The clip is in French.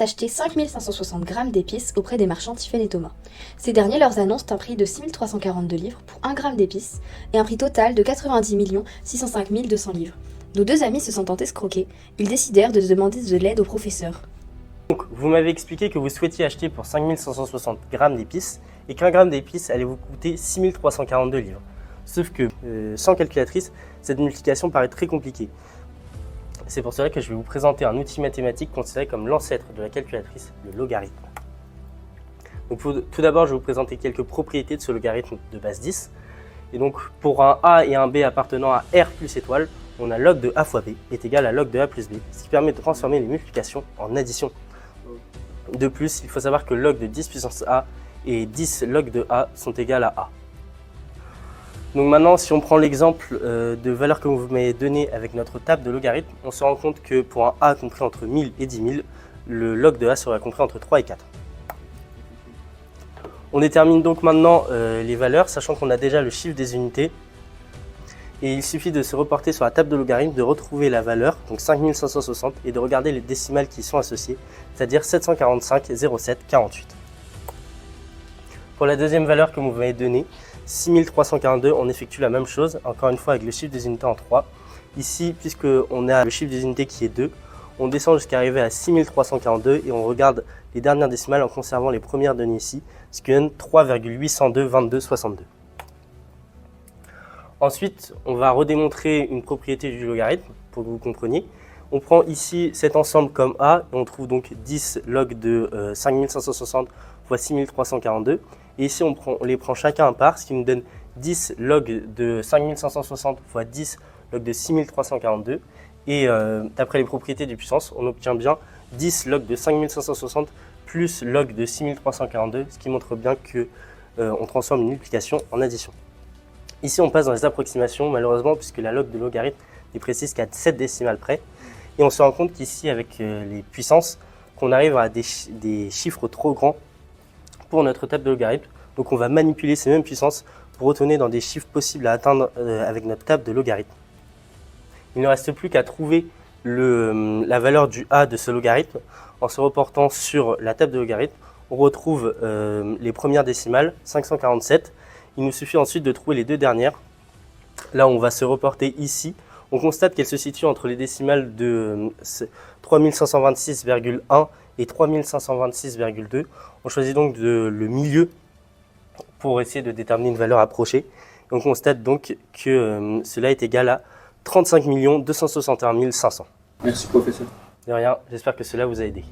acheter 5 560 grammes d'épices auprès des marchands Tiffen et Thomas. Ces derniers leur annoncent un prix de 6 342 livres pour 1 gramme d'épices et un prix total de 90 605 200 livres. Nos deux amis se sentant escroqués, ils décidèrent de demander de l'aide au professeur. Donc, vous m'avez expliqué que vous souhaitiez acheter pour 5 560 grammes d'épices et qu'un gramme d'épices allait vous coûter 6 342 livres. Sauf que, sans calculatrice, cette multiplication paraît très compliquée. C'est pour cela que je vais vous présenter un outil mathématique considéré comme l'ancêtre de la calculatrice, le logarithme. Donc, tout d'abord, je vais vous présenter quelques propriétés de ce logarithme de base 10. Et donc, pour un a et un b appartenant à R plus étoile, on a log de a fois b est égal à log de a plus b, ce qui permet de transformer les multiplications en addition. De plus, il faut savoir que log de 10 puissance a et 10 log de a sont égales à a. Donc maintenant, si on prend l'exemple de valeurs que vous m'avez donné avec notre table de logarithme, on se rend compte que pour un a compris entre 1000 et 10 000, le log de a sera compris entre 3 et 4. On détermine donc maintenant les valeurs, sachant qu'on a déjà le chiffre des unités. Et il suffit de se reporter sur la table de logarithme, de retrouver la valeur, donc 5560, et de regarder les décimales qui y sont associées, c'est-à-dire 745, 07, 48. Pour la deuxième valeur que vous m'avez donnée, 6342, on effectue la même chose, encore une fois avec le chiffre des unités en 3. Ici, puisqu'on a le chiffre des unités qui est 2, on descend jusqu'à arriver à 6342 et on regarde les dernières décimales en conservant les premières données ici, ce qui donne 3,802, 22, 62. Ensuite, on va redémontrer une propriété du logarithme pour que vous compreniez. On prend ici cet ensemble comme A et on trouve donc 10 log de 5560 fois 6342. Et ici, on les prend chacun à part, ce qui nous donne 10 log de 5560 fois 10 log de 6342. Et d'après les propriétés des puissances, on obtient bien 10 log de 5560 plus log de 6342, ce qui montre bien qu'on transforme une multiplication en addition. Ici, on passe dans les approximations, malheureusement, puisque la log de logarithme n'est précise qu'à 7 décimales près. Et on se rend compte qu'ici, avec les puissances, qu'on arrive à des chiffres trop grands pour notre table de logarithme. Donc, on va manipuler ces mêmes puissances pour retourner dans des chiffres possibles à atteindre avec notre table de logarithme. Il ne reste plus qu'à trouver la valeur du a de ce logarithme. En se reportant sur la table de logarithme, on retrouve les premières décimales, 547. Il nous suffit ensuite de trouver les deux dernières. Là, on va se reporter ici. On constate qu'elle se situe entre les décimales de 3526,1 et 3526,2. On choisit donc le milieu pour essayer de déterminer une valeur approchée. Et on constate donc que cela est égal à 35 261 500. Merci professeur. De rien, j'espère que cela vous a aidé.